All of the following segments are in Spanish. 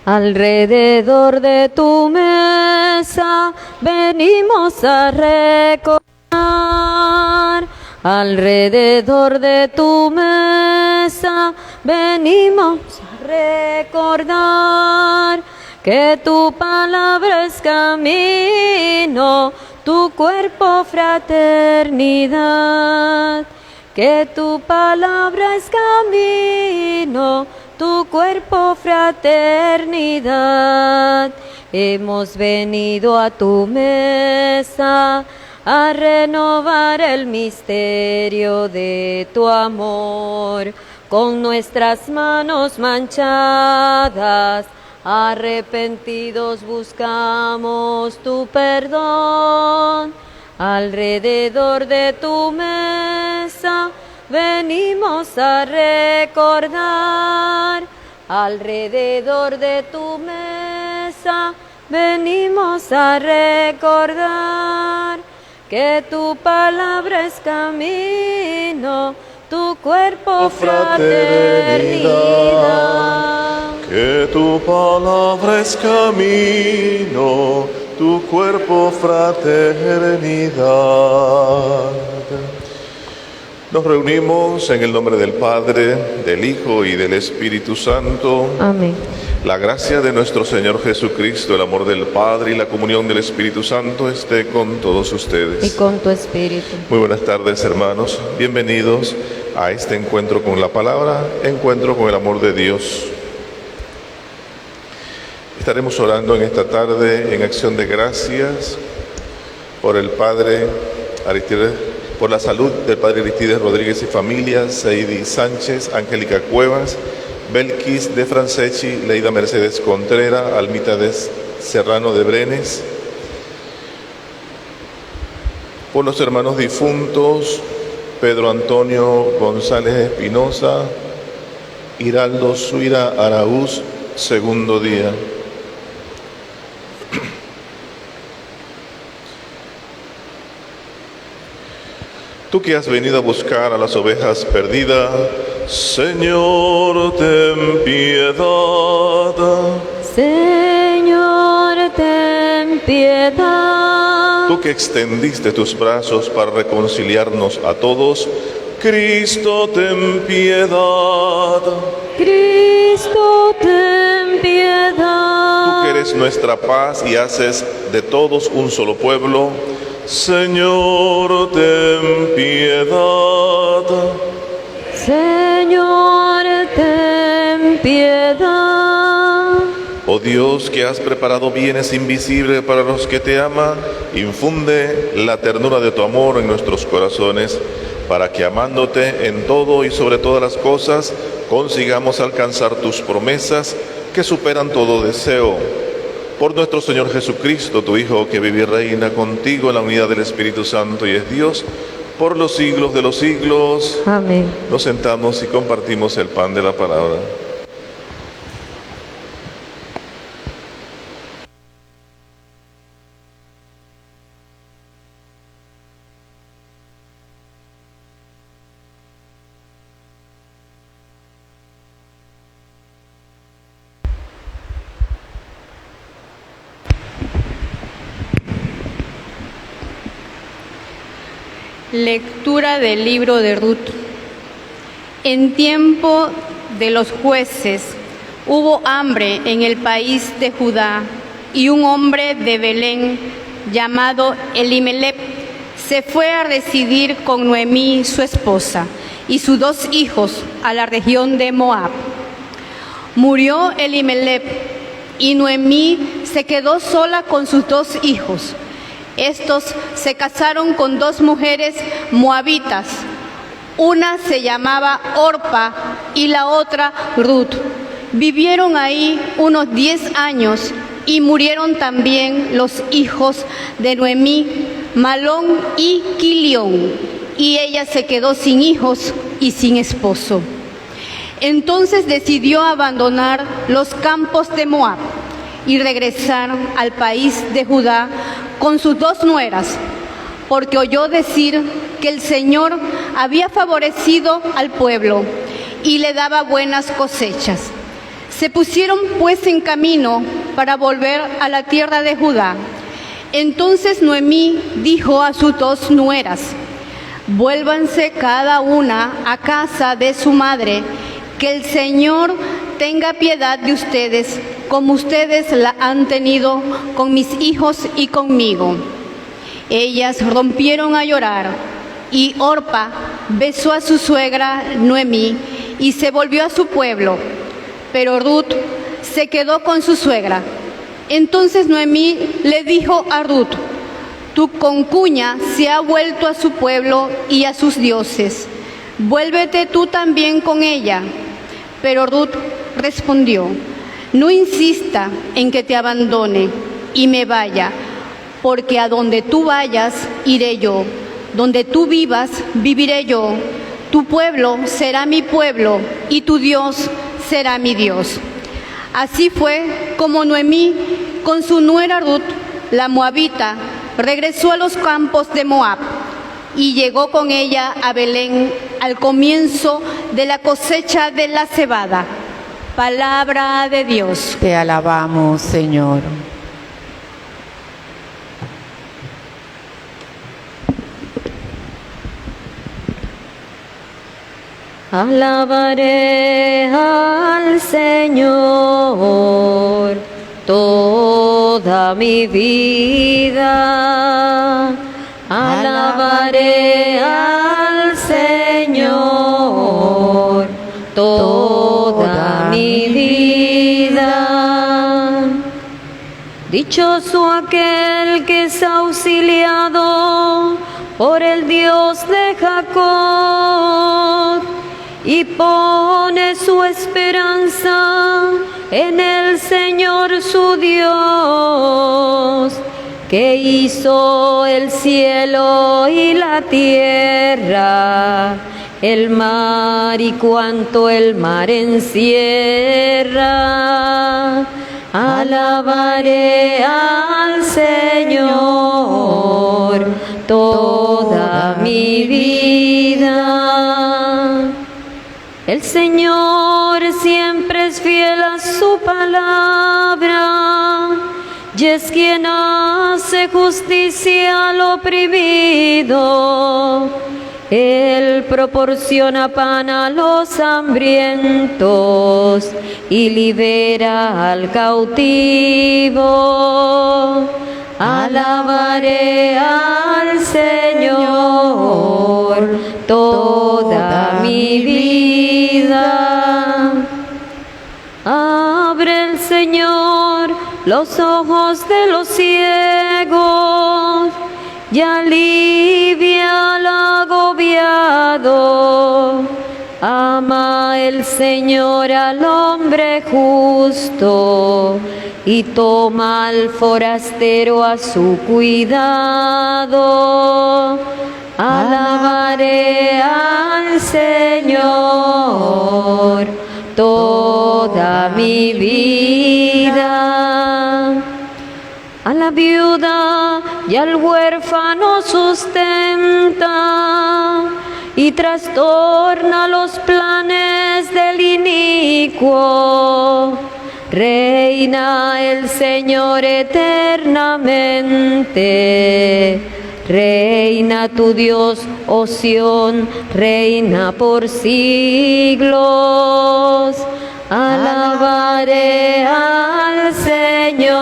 Alrededor de tu mesa venimos a recordar. Alrededor de tu mesa venimos a recordar que tu palabra es camino, tu cuerpo fraternidad. Que tu palabra es camino, tu cuerpo fraternidad. Hemos venido a tu mesa a renovar el misterio de tu amor. Con nuestras manos manchadas, arrepentidos buscamos tu perdón. Alrededor de tu mesa venimos a recordar. Alrededor de tu mesa venimos a recordar que tu palabra es camino, tu cuerpo fraternidad. Que tu palabra es camino, tu cuerpo fraternidad. Nos reunimos en el nombre del Padre, del Hijo y del Espíritu Santo. Amén. La gracia de nuestro Señor Jesucristo, el amor del Padre y la comunión del Espíritu Santo esté con todos ustedes. Y con tu espíritu. Muy buenas tardes, hermanos. Bienvenidos a este encuentro con la palabra, encuentro con el amor de Dios. Estaremos orando en esta tarde en acción de gracias por el Padre Aristides, por la salud del Padre Aristides Rodríguez y familia, Seidi Sánchez, Angélica Cuevas, Belkis de Franceschi, Leida Mercedes Contreras, Almita de Serrano de Brenes, por los hermanos difuntos, Pedro Antonio González Espinosa, Hiraldo Suira Araúz, segundo día. Tú que has venido a buscar a las ovejas perdidas, Señor, ten piedad. Señor, ten piedad. Tú que extendiste tus brazos para reconciliarnos a todos, Cristo, ten piedad. Cristo, ten piedad. Tú que eres nuestra paz y haces de todos un solo pueblo, Señor, ten piedad. Señor, ten piedad. Oh Dios, que has preparado bienes invisibles para los que te aman, infunde la ternura de tu amor en nuestros corazones, para que amándote en todo y sobre todas las cosas, consigamos alcanzar tus promesas que superan todo deseo. Por nuestro Señor Jesucristo, tu Hijo, que vive y reina contigo en la unidad del Espíritu Santo y es Dios, por los siglos de los siglos. Amén. Nos sentamos y compartimos el pan de la palabra. Lectura del libro de Ruth. En tiempo de los jueces hubo hambre en el país de Judá, y un hombre de Belén llamado Elimelec se fue a residir con Noemí, su esposa, y sus 2 hijos a la región de Moab. Murió Elimelec y Noemí se quedó sola con sus 2 hijos. Estos se casaron con 2 mujeres moabitas. Una se llamaba Orpa y la otra Ruth. Vivieron ahí unos 10 años y murieron también los hijos de Noemí, Malón y Quilión, y ella se quedó sin hijos y sin esposo. Entonces decidió abandonar los campos de Moab y regresar al país de Judá con sus 2 nueras, porque oyó decir que el Señor había favorecido al pueblo y le daba buenas cosechas. Se pusieron pues en camino para volver a la tierra de Judá. Entonces Noemí dijo a sus dos nueras: vuélvanse cada una a casa de su madre, que el Señor tenga piedad de ustedes, como ustedes la han tenido con mis hijos y conmigo. Ellas rompieron a llorar, y Orpa besó a su suegra Noemí y se volvió a su pueblo, pero Ruth se quedó con su suegra. Entonces Noemí le dijo a Ruth: tu concuña se ha vuelto a su pueblo y a sus dioses. Vuélvete tú también con ella. Pero Ruth respondió: no insista en que te abandone y me vaya, porque a donde tú vayas iré yo, donde tú vivas viviré yo. Tu pueblo será mi pueblo y tu Dios será mi Dios. Así fue como Noemí, con su nuera Ruth, la moabita, regresó a los campos de Moab y llegó con ella a Belén al comienzo de la cosecha de la cebada. Palabra de Dios. Te alabamos, Señor. Alabaré al Señor toda mi vida. Alabaré al Señor toda mi vida. Dichoso aquel que es auxiliado por el Dios de Jacob y pone su esperanza en el Señor su Dios, que hizo el cielo y la tierra, el mar y cuanto el mar encierra. Alabaré al Señor toda mi vida. El Señor siempre es fiel a su palabra y es quien hace justicia al oprimido. Él proporciona pan a los hambrientos y libera al cautivo. Alabaré al Señor toda mi vida. Abre el Señor los ojos de los ciegos y alivia al agobiado. Ama el Señor al hombre justo y toma al forastero a su cuidado. Alabaré al Señor toda mi vida. A la viuda y al huérfano sustenta y trastorna los planes del inicuo. Reina el Señor eternamente. Reina tu Dios, oh Sión, reina por siglos. Alabaré al Señor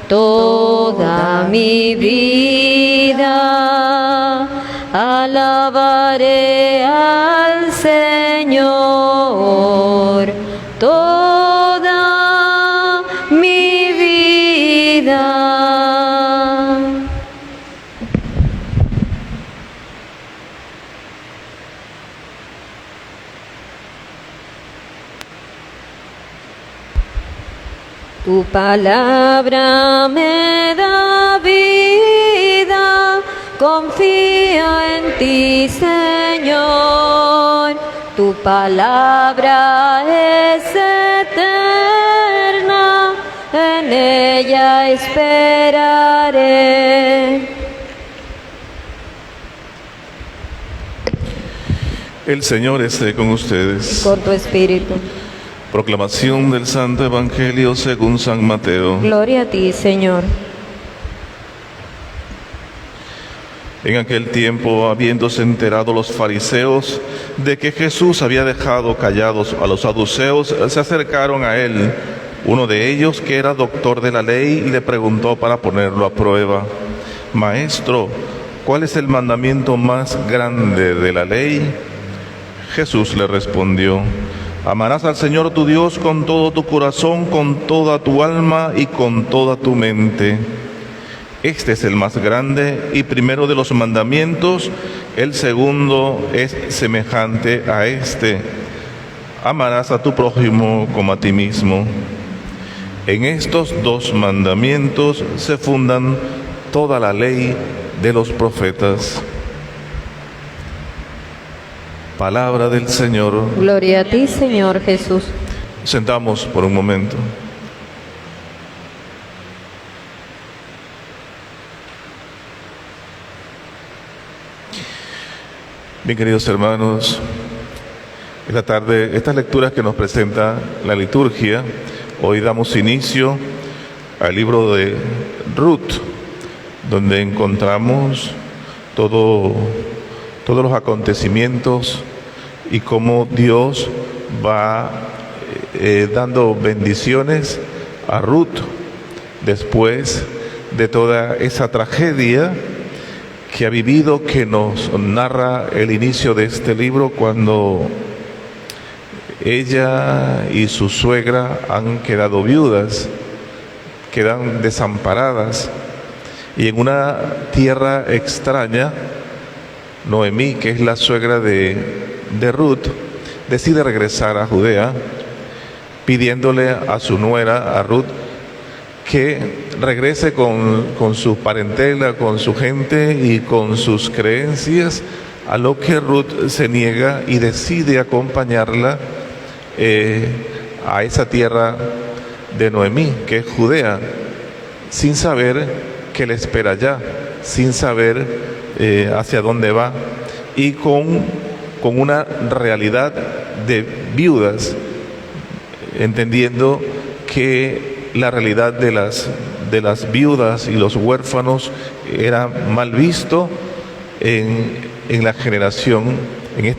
toda mi vida. Alabaré al Señor toda mi vida. Tu palabra me da vida, confía en ti, Señor. Tu palabra es eterna, en ella esperaré. El Señor esté con ustedes. Con tu espíritu. Proclamación del Santo Evangelio según San Mateo. Gloria a ti, Señor. En aquel tiempo, habiéndose enterado los fariseos de que Jesús había dejado callados a los saduceos, se acercaron a él. Uno de ellos, que era doctor de la ley, le preguntó para ponerlo a prueba: Maestro, ¿cuál es el mandamiento más grande de la ley? Jesús le respondió: Amarás al Señor tu Dios con todo tu corazón, con toda tu alma y con toda tu mente. Este es el más grande y primero de los mandamientos. El segundo es semejante a este: amarás a tu prójimo como a ti mismo. En estos dos mandamientos se fundan toda la ley de los profetas. Palabra del Señor. Gloria a ti, Señor Jesús. Sentamos por un momento. Bien, queridos hermanos, esta tarde, estas lecturas que nos presenta la liturgia, hoy damos inicio al libro de Ruth, donde encontramos todos los acontecimientos y cómo Dios va dando bendiciones a Ruth después de toda esa tragedia que ha vivido, que nos narra el inicio de este libro, cuando ella y su suegra han quedado viudas, quedan desamparadas, y en una tierra extraña, Noemí, que es la suegra de Ruth, decide regresar a Judea, pidiéndole a su nuera, a Ruth, que regrese con su parentela, con su gente y con sus creencias, a lo que Ruth se niega y decide acompañarla a esa tierra de Noemí, que es Judea, sin saber qué le espera allá, sin saber hacia dónde va, y con una realidad de viudas, entendiendo que la realidad de las viudas y los huérfanos era mal visto en esta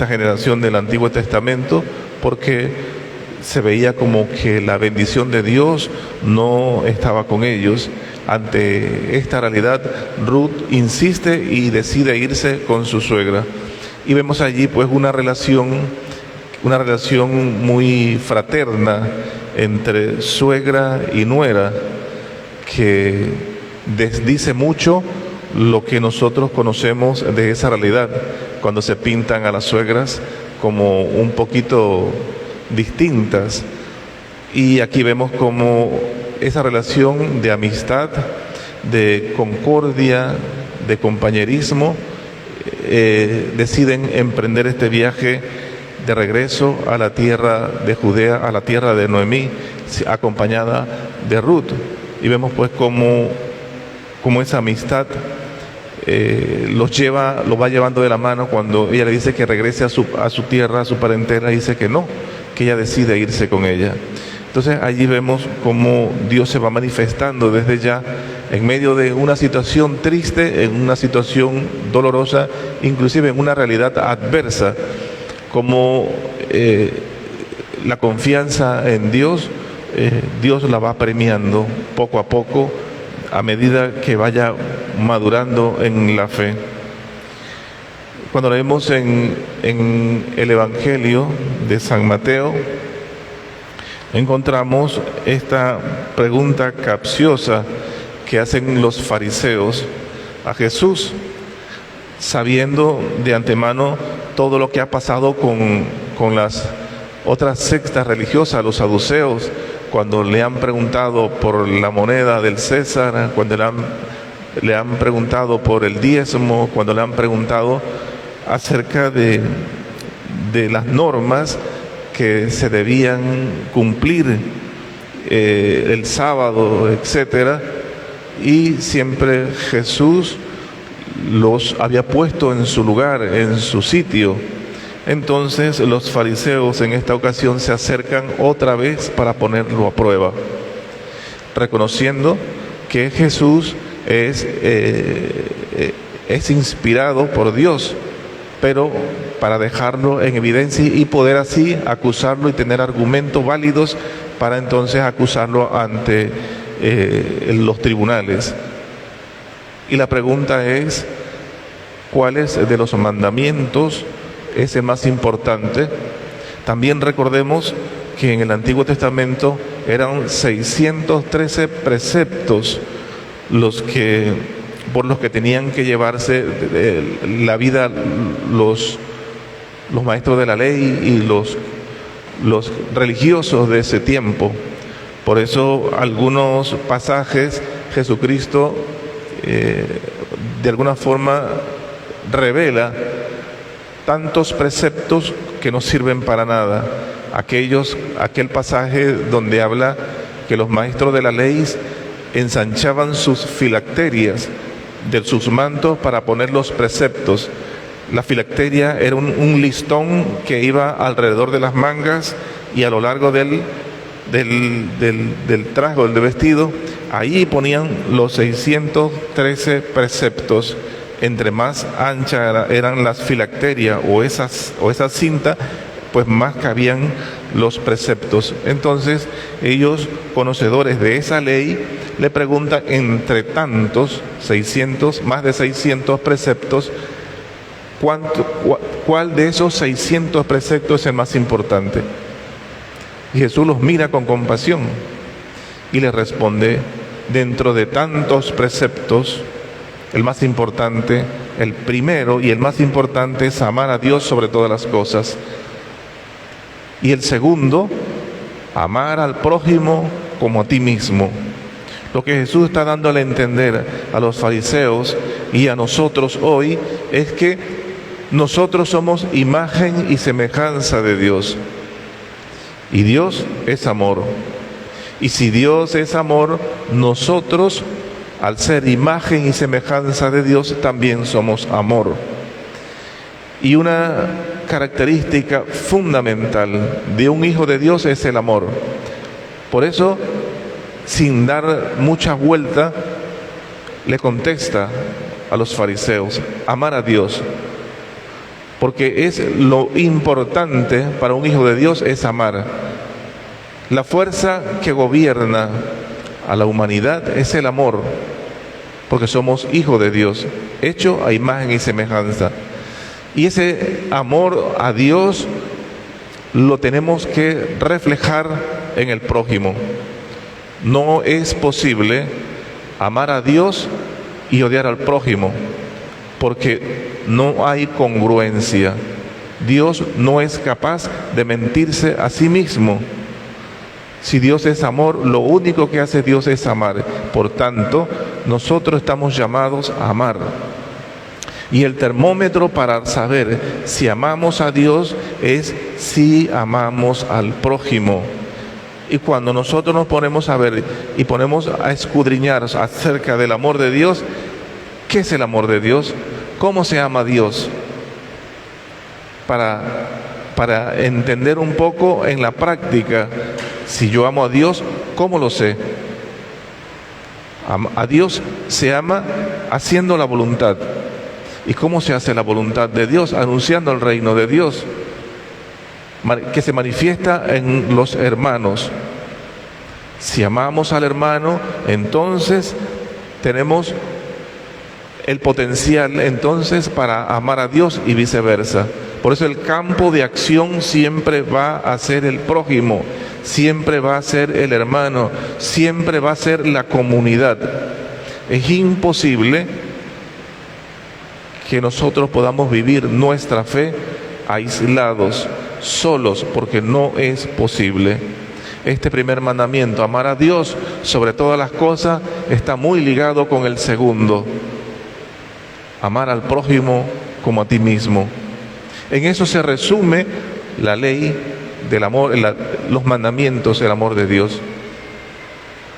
generación del Antiguo Testamento, porque se veía como que la bendición de Dios no estaba con ellos. Ante esta realidad, Ruth insiste y decide irse con su suegra. Y vemos allí pues una relación muy fraterna entre suegra y nuera, que desdice mucho lo que nosotros conocemos de esa realidad, cuando se pintan a las suegras como un poquito distintas. Y aquí vemos como esa relación de amistad, de concordia, de compañerismo, deciden emprender este viaje de regreso a la tierra de Judea, a la tierra de Noemí, acompañada de Ruth. Y vemos pues como esa amistad los va llevando de la mano. Cuando ella le dice que regrese a su tierra, a su parentela, dice que no, que ella decide irse con ella. Entonces allí vemos cómo Dios se va manifestando desde ya en medio de una situación triste, en una situación dolorosa, inclusive en una realidad adversa, como la confianza en Dios, Dios la va premiando poco a poco a medida que vaya madurando en la fe. Cuando leemos en el Evangelio de San Mateo, encontramos esta pregunta capciosa que hacen los fariseos a Jesús, sabiendo de antemano todo lo que ha pasado con las otras sectas religiosas, los saduceos, cuando le han preguntado por la moneda del César, cuando le han preguntado por el diezmo, cuando le han preguntado acerca de las normas que se debían cumplir el sábado, etcétera, y siempre Jesús los había puesto en su lugar, en su sitio, Entonces los fariseos en esta ocasión se acercan otra vez para ponerlo a prueba, reconociendo que Jesús es inspirado por Dios, pero para dejarlo en evidencia y poder así acusarlo y tener argumentos válidos para entonces acusarlo ante los tribunales. Y la pregunta es, ¿cuáles de los mandamientos es el más importante? También recordemos que en el Antiguo Testamento eran 613 preceptos por los que tenían que llevarse la vida los maestros de la ley y los religiosos de ese tiempo. Por eso algunos pasajes Jesucristo de alguna forma revela tantos preceptos que no sirven para nada. Aquel pasaje donde habla que los maestros de la ley ensanchaban sus filacterias de sus mantos para poner los preceptos. La filacteria era un listón que iba alrededor de las mangas y a lo largo del traje, del vestido. Ahí ponían los 613 preceptos. Entre más ancha eran las filacterias o esa cinta, pues más cabían los preceptos. Entonces ellos, conocedores de esa ley, le preguntan, entre tantos 600, más de 600 preceptos, ¿cuál de esos 600 preceptos es el más importante? Y Jesús los mira con compasión y les responde, dentro de tantos preceptos, el más importante, el primero y el más importante es amar a Dios sobre todas las cosas. Y el segundo, amar al prójimo como a ti mismo. Lo que Jesús está dando a entender a los fariseos y a nosotros hoy es que nosotros somos imagen y semejanza de Dios. Y Dios es amor. Y si Dios es amor, nosotros, al ser imagen y semejanza de Dios, también somos amor. Y una característica fundamental de un hijo de Dios es el amor. Por eso, sin dar mucha vuelta, le contesta a los fariseos, amar a Dios. Porque es lo importante para un hijo de Dios, es amar. La fuerza que gobierna a la humanidad es el amor, porque somos hijos de Dios, hechos a imagen y semejanza. Y ese amor a Dios lo tenemos que reflejar en el prójimo. No es posible amar a Dios y odiar al prójimo, porque no hay congruencia. Dios no es capaz de mentirse a sí mismo. Si Dios es amor, lo único que hace Dios es amar. Por tanto, nosotros estamos llamados a amar. Y el termómetro para saber si amamos a Dios es si amamos al prójimo. Y cuando nosotros nos ponemos a ver y ponemos a escudriñar acerca del amor de Dios, ¿qué es el amor de Dios? ¿Cómo se ama a Dios? Para entender un poco en la práctica, si yo amo a Dios, ¿cómo lo sé? A Dios se ama haciendo la voluntad. ¿Y cómo se hace la voluntad de Dios? Anunciando el reino de Dios, que se manifiesta en los hermanos. Si amamos al hermano, entonces tenemos el potencial entonces para amar a Dios y viceversa. Por eso el campo de acción siempre va a ser el prójimo, siempre va a ser el hermano, siempre va a ser la comunidad. Es imposible que nosotros podamos vivir nuestra fe aislados, solos, porque no es posible. Este primer mandamiento, amar a Dios sobre todas las cosas, está muy ligado con el segundo, amar al prójimo como a ti mismo. En eso se resume la ley del amor, los mandamientos del amor de Dios,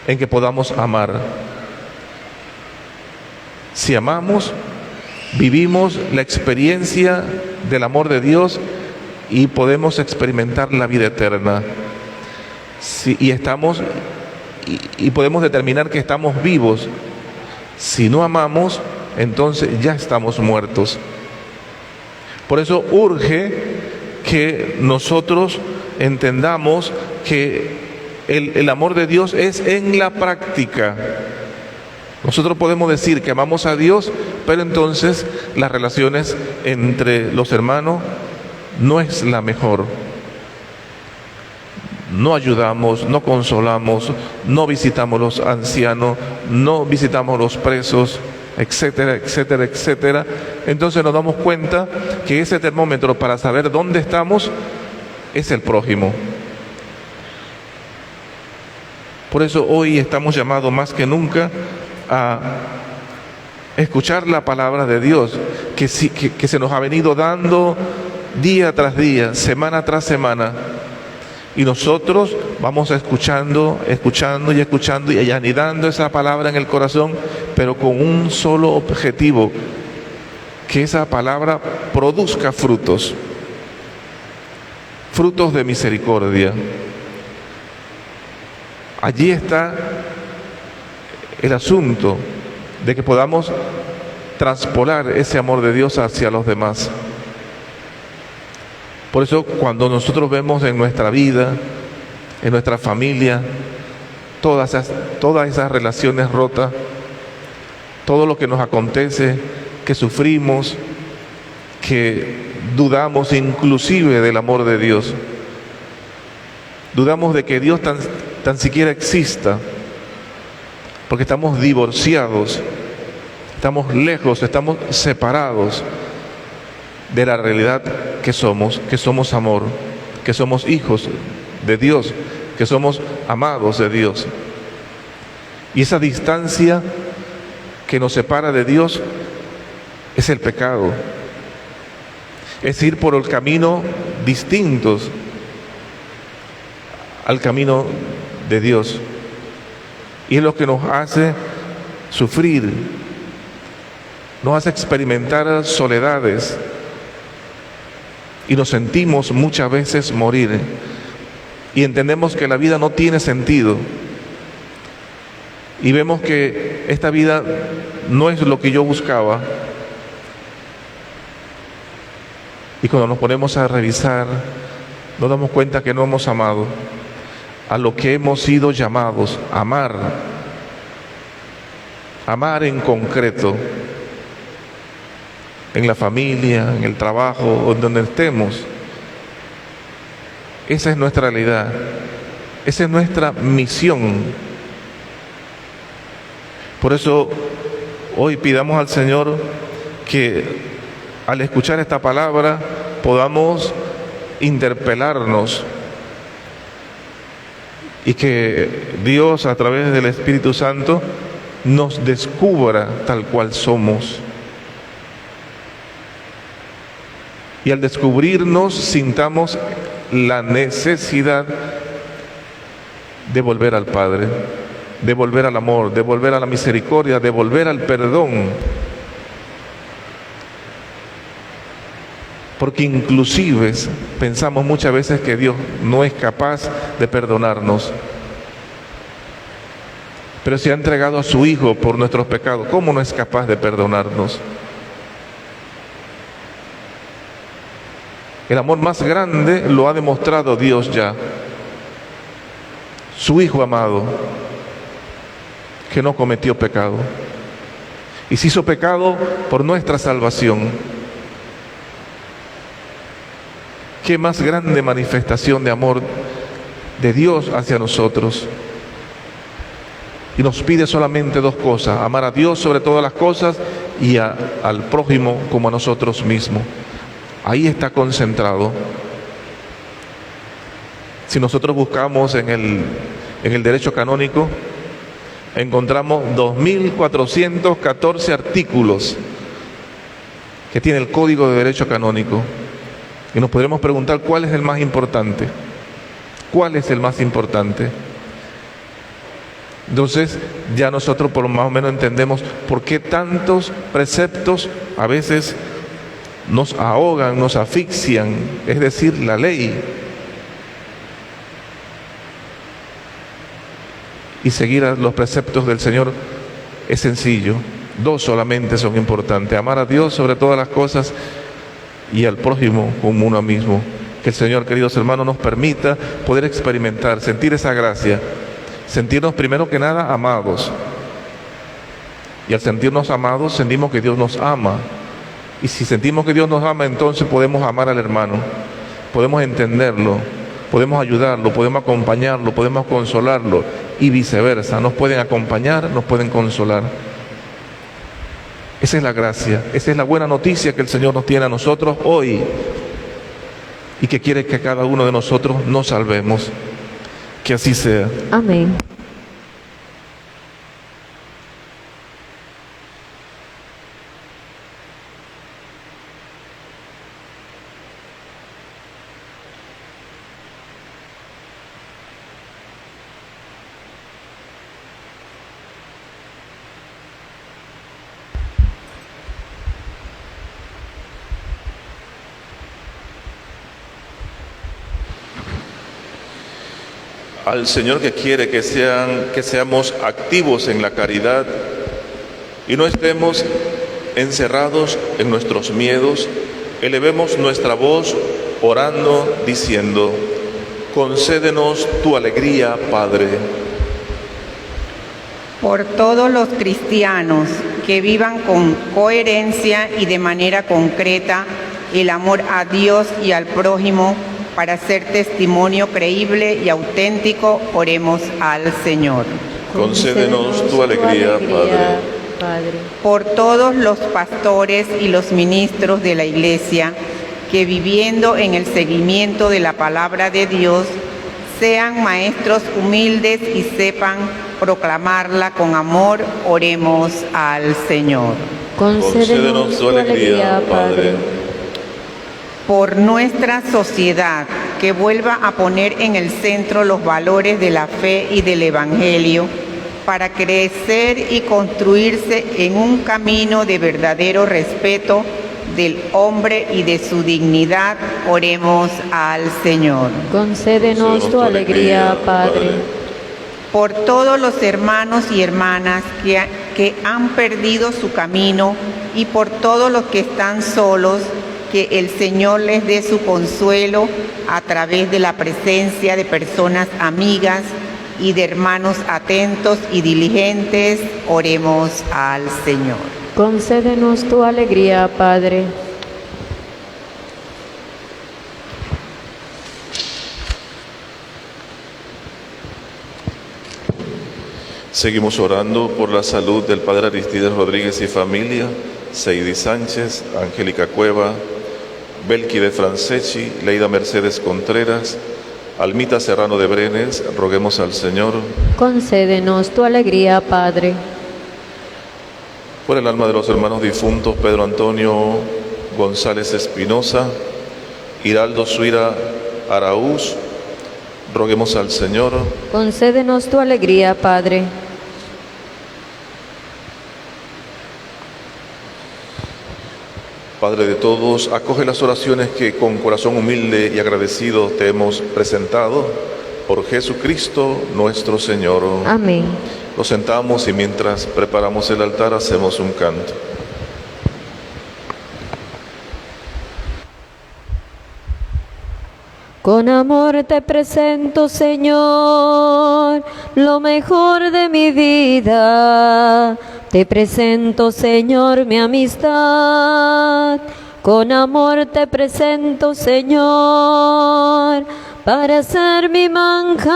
en que podamos amar. Si amamos, vivimos la experiencia del amor de Dios y podemos experimentar la vida eterna. Y podemos determinar que estamos vivos. Si no amamos, entonces ya estamos muertos. Por eso urge que nosotros entendamos que el amor de Dios es en la práctica. Nosotros podemos decir que amamos a Dios, pero entonces las relaciones entre los hermanos no es la mejor. No ayudamos, no consolamos, no visitamos los ancianos, no visitamos los presos, etcétera, etcétera, etcétera. Entonces nos damos cuenta que ese termómetro para saber dónde estamos es el prójimo. Por eso hoy estamos llamados más que nunca a escuchar la palabra de Dios, que se nos ha venido dando día tras día, semana tras semana. Y nosotros vamos escuchando y anidando esa palabra en el corazón, pero con un solo objetivo: que esa palabra produzca frutos de misericordia. Allí está el asunto de que podamos traspolar ese amor de Dios hacia los demás. Por eso cuando nosotros vemos en nuestra vida, en nuestra familia, todas esas relaciones rotas, todo lo que nos acontece, que sufrimos, que dudamos inclusive del amor de Dios, dudamos de que Dios tan siquiera exista, porque estamos divorciados, estamos lejos, estamos separados de la realidad que somos amor, que somos hijos de Dios, que somos amados de Dios. Y esa distancia que nos separa de Dios es el pecado. Es ir por el camino distintos al camino de Dios. Y es lo que nos hace sufrir, nos hace experimentar soledades, y nos sentimos muchas veces morir, y entendemos que la vida no tiene sentido, y vemos que esta vida no es lo que yo buscaba. Y cuando nos ponemos a revisar, nos damos cuenta que no hemos amado a lo que hemos sido llamados a amar. Amar en concreto, en la familia, en el trabajo, o donde estemos. Esa es nuestra realidad, esa es nuestra misión. Por eso hoy pidamos al Señor que al escuchar esta palabra podamos interpelarnos, y que Dios a través del Espíritu Santo nos descubra tal cual somos. Y al descubrirnos sintamos la necesidad de volver al Padre, de volver al amor, de volver a la misericordia, de volver al perdón. Porque inclusive pensamos muchas veces que Dios no es capaz de perdonarnos. Pero si ha entregado a su Hijo por nuestros pecados, ¿cómo no es capaz de perdonarnos? El amor más grande lo ha demostrado Dios ya. Su Hijo amado, que no cometió pecado, y se hizo pecado por nuestra salvación. Qué más grande manifestación de amor de Dios hacia nosotros. Y nos pide solamente dos cosas: amar a Dios sobre todas las cosas y al prójimo como a nosotros mismos. Ahí está concentrado. Si nosotros buscamos en el derecho canónico, encontramos 2.414 artículos que tiene el Código de Derecho Canónico. Y nos podremos preguntar cuál es el más importante. ¿Cuál es el más importante? Entonces ya nosotros por más o menos entendemos por qué tantos preceptos a veces nos ahogan, nos asfixian, es decir, la ley. Y seguir a los preceptos del Señor es sencillo. Dos solamente son importantes: amar a Dios sobre todas las cosas y al prójimo como uno mismo. Que el Señor, queridos hermanos, nos permita poder experimentar, sentir esa gracia, sentirnos primero que nada amados. Y al sentirnos amados, sentimos que Dios nos ama. Y si sentimos que Dios nos ama, entonces podemos amar al hermano, podemos entenderlo, podemos ayudarlo, podemos acompañarlo, podemos consolarlo, y viceversa. Nos pueden acompañar, nos pueden consolar. Esa es la gracia, esa es la buena noticia que el Señor nos tiene a nosotros hoy, y que quiere que cada uno de nosotros nos salvemos. Que así sea. Amén. Al Señor, que quiere que seamos activos en la caridad y no estemos encerrados en nuestros miedos, elevemos nuestra voz orando, diciendo: concédenos tu alegría, Padre. Por todos los cristianos que vivan con coherencia y de manera concreta el amor a Dios y al prójimo, para ser testimonio creíble y auténtico, oremos al Señor. Concédenos tu alegría, Padre. Por todos los pastores y los ministros de la Iglesia, que viviendo en el seguimiento de la palabra de Dios, sean maestros humildes y sepan proclamarla con amor, oremos al Señor. Concédenos tu alegría, Padre. Por nuestra sociedad, que vuelva a poner en el centro los valores de la fe y del Evangelio, para crecer y construirse en un camino de verdadero respeto del hombre y de su dignidad, oremos al Señor. Concédenos tu alegría, Padre. Por todos los hermanos y hermanas que han perdido su camino, y por todos los que están solos, que el Señor les dé su consuelo a través de la presencia de personas amigas y de hermanos atentos y diligentes, oremos al Señor. Concédenos tu alegría, Padre. Seguimos orando por la salud del Padre Aristides Rodríguez y familia, Seidi Sánchez, Angélica Cueva, Belki de Franceschi, Leida Mercedes Contreras, Almita Serrano de Brenes. Roguemos al Señor. Concédenos tu alegría, Padre. Por el alma de los hermanos difuntos Pedro Antonio González Espinosa, Hiraldo Suira Araúz, roguemos al Señor. Concédenos tu alegría, Padre. Padre de todos, acoge las oraciones que con corazón humilde y agradecido te hemos presentado por Jesucristo nuestro Señor. Amén. Nos sentamos y mientras preparamos el altar hacemos un canto. Con amor te presento, Señor, lo mejor de mi vida. Te presento, Señor, mi amistad. Con amor te presento, Señor, para ser mi manjar.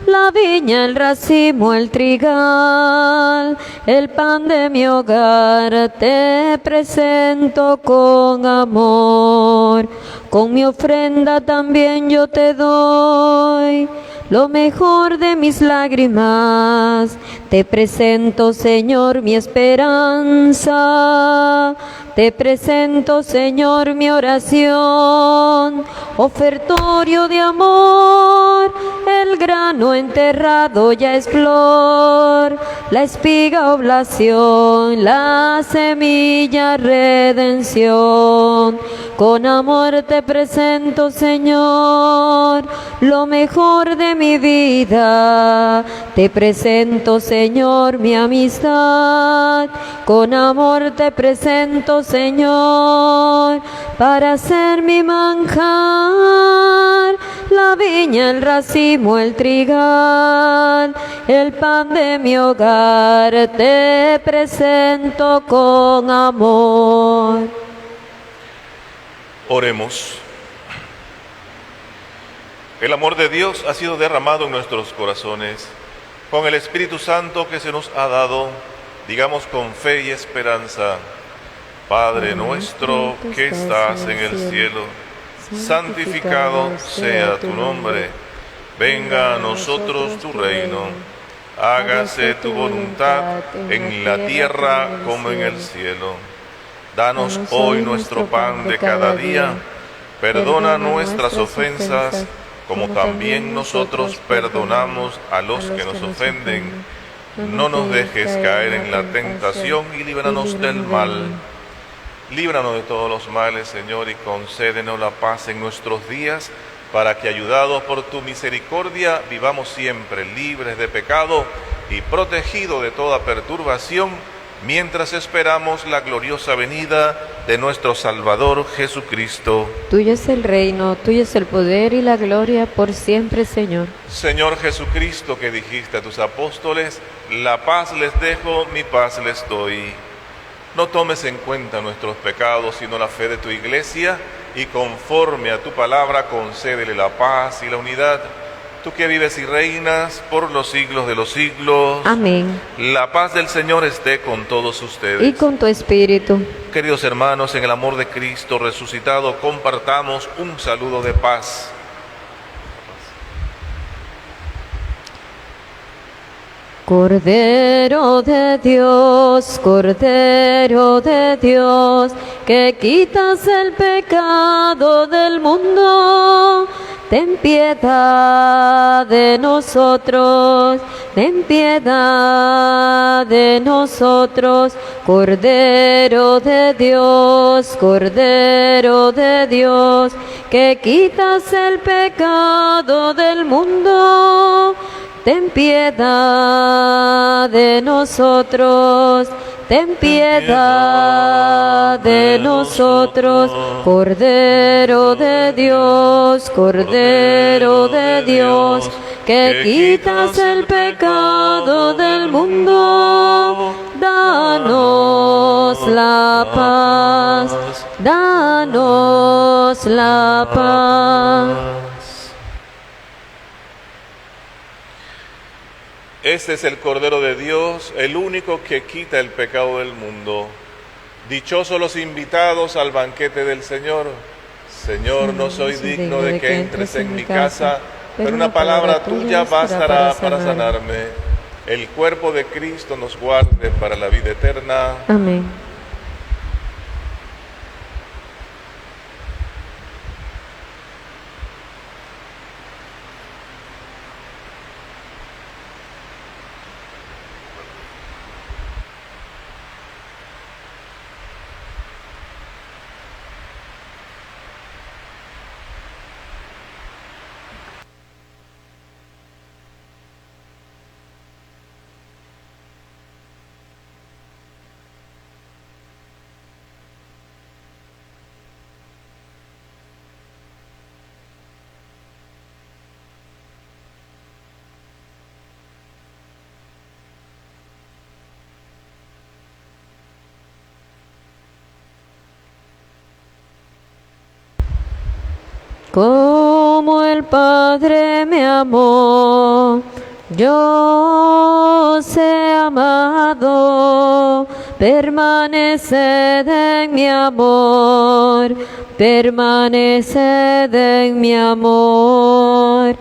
La viña, el racimo, el trigal, el pan de mi hogar, te presento con amor. Con mi ofrenda también yo te doy lo mejor de mis lágrimas. Te presento, Señor, mi esperanza. Te presento, Señor, mi oración, ofertorio de amor. El grano enterrado ya es flor, la espiga oblación, la semilla redención. Con amor te presento, Señor, lo mejor de mi vida. Te presento, Señor, mi amistad. Con amor te presento, Señor, para ser mi manjar, la viña, el racimo, el trigal, el pan de mi hogar, te presento con amor. Oremos. El amor de Dios ha sido derramado en nuestros corazones. Con el Espíritu Santo que se nos ha dado, digamos con fe y esperanza: Padre nuestro que estás en el cielo, santificado sea tu nombre. Venga a nosotros tu reino. Hágase tu voluntad en la tierra como en el cielo. Danos hoy nuestro pan de cada día. Perdona nuestras ofensas, como también nosotros perdonamos a los que nos ofenden. No nos dejes caer en la tentación y líbranos del mal. Líbranos de todos los males, Señor, y concédenos la paz en nuestros días, para que, ayudados por tu misericordia, vivamos siempre libres de pecado y protegidos de toda perturbación, mientras esperamos la gloriosa venida de nuestro Salvador Jesucristo. Tuyo es el reino, tuyo es el poder y la gloria por siempre, Señor. Señor Jesucristo, que dijiste a tus apóstoles: la paz les dejo, mi paz les doy. No tomes en cuenta nuestros pecados, sino la fe de tu Iglesia, y conforme a tu palabra concédele la paz y la unidad. Tú que vives y reinas por los siglos de los siglos. Amén. La paz del Señor esté con todos ustedes. Y con tu espíritu. Queridos hermanos, en el amor de Cristo resucitado, compartamos un saludo de paz. Cordero de Dios, que quitas el pecado del mundo, ten piedad de nosotros, ten piedad de nosotros. Cordero de Dios, que quitas el pecado del mundo, ten piedad de nosotros, ten piedad de nosotros. Cordero de Dios, que quitas el pecado del mundo, danos la paz, danos la paz. Este es el Cordero de Dios, el único que quita el pecado del mundo. Dichosos los invitados al banquete del Señor. Señor, no soy digno de que entres en mi casa, pero una palabra tuya bastará para sanarme. El cuerpo de Cristo nos guarde para la vida eterna. Amén. Como el Padre me amó, yo os he amado. Permaneced en mi amor, permaneced en mi amor.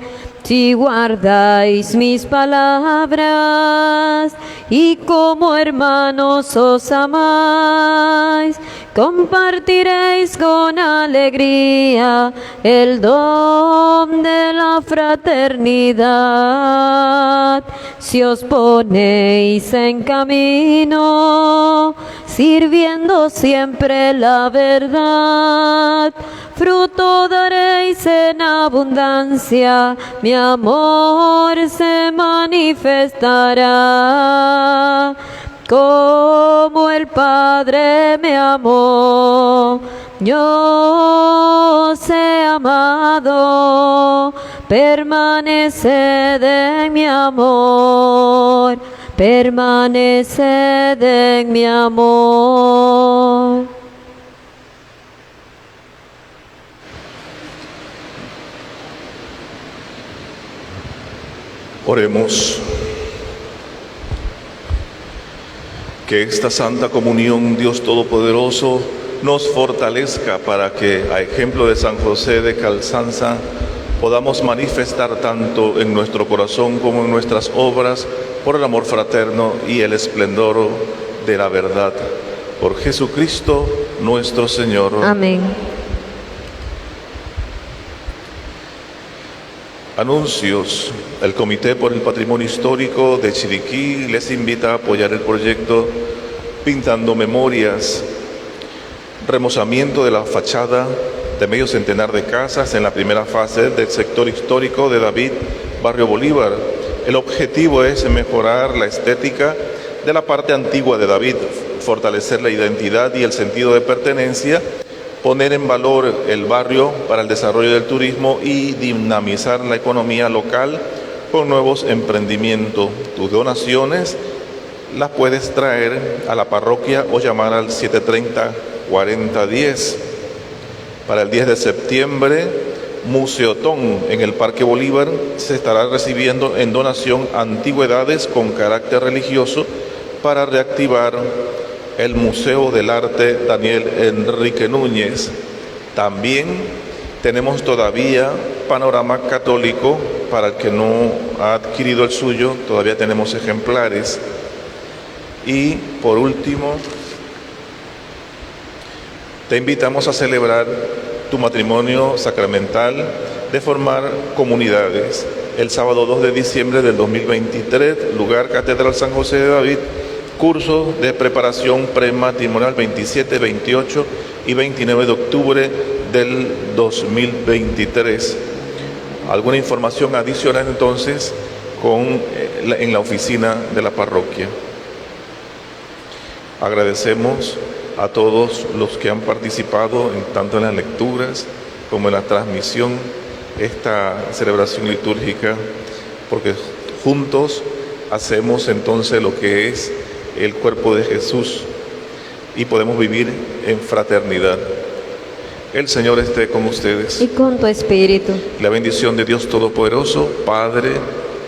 si guardáis mis palabras y como hermanos os amáis, compartiréis con alegría el don de la fraternidad. Si os ponéis en camino, sirviendo siempre la verdad, fruto daréis en abundancia, mi amor se manifestará. Como el Padre me amó, yo os he amado, permaneced en mi amor, permaneced en mi amor. Oremos. Que esta Santa Comunión, Dios Todopoderoso, nos fortalezca para que, a ejemplo de San José de Calzanza, podamos manifestar tanto en nuestro corazón como en nuestras obras por el amor fraterno y el esplendor de la verdad. Por Jesucristo nuestro Señor. Amén. Anuncios. El Comité por el Patrimonio Histórico de Chiriquí les invita a apoyar el proyecto Pintando Memorias. Remozamiento de la fachada de medio centenar de casas en la primera fase del sector histórico de David, Barrio Bolívar. El objetivo es mejorar la estética de la parte antigua de David, fortalecer la identidad y el sentido de pertenencia, poner en valor el barrio para el desarrollo del turismo y dinamizar la economía local con nuevos emprendimientos. Tus donaciones las puedes traer a la parroquia o llamar al 730-4010. Para el 10 de septiembre, Museotón en el Parque Bolívar se estará recibiendo en donación antigüedades con carácter religioso para reactivar el Museo del Arte Daniel Enrique Núñez. También tenemos todavía Panorama Católico, para el que no ha adquirido el suyo, todavía tenemos ejemplares. Y por último, te invitamos a celebrar tu matrimonio sacramental, de formar comunidades. El sábado 2 de diciembre del 2023, lugar Catedral San José de David, curso de preparación prematrimonial 27, 28 y 29 de octubre del 2023. Alguna información adicional entonces en la oficina de la parroquia. Agradecemos a todos los que han participado tanto en las lecturas como en la transmisión, esta celebración litúrgica, porque juntos hacemos entonces lo que es el cuerpo de Jesús y podemos vivir en fraternidad. El Señor esté con ustedes. Y con tu espíritu. La bendición de Dios Todopoderoso, Padre,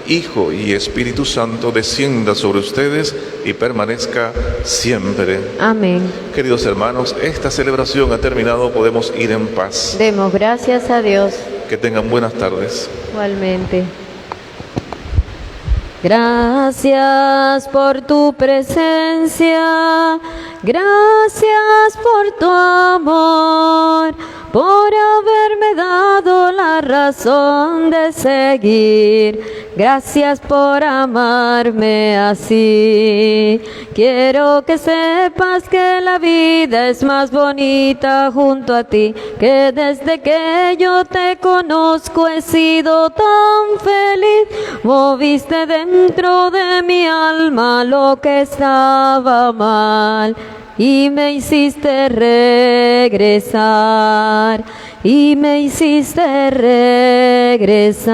Hijo y Espíritu Santo, descienda sobre ustedes y permanezca siempre. Amén. Queridos hermanos, esta celebración ha terminado, podemos ir en paz. Demos gracias a Dios. Que tengan buenas tardes. Igualmente. Gracias por tu presencia, gracias por tu amor, por haberme dado la razón de seguir. Gracias por amarme así. Quiero que sepas que la vida es más bonita junto a ti, que desde que yo te conozco he sido tan feliz. Moviste dentro de mi alma lo que estaba mal y me hiciste regresar, y me hiciste regresar.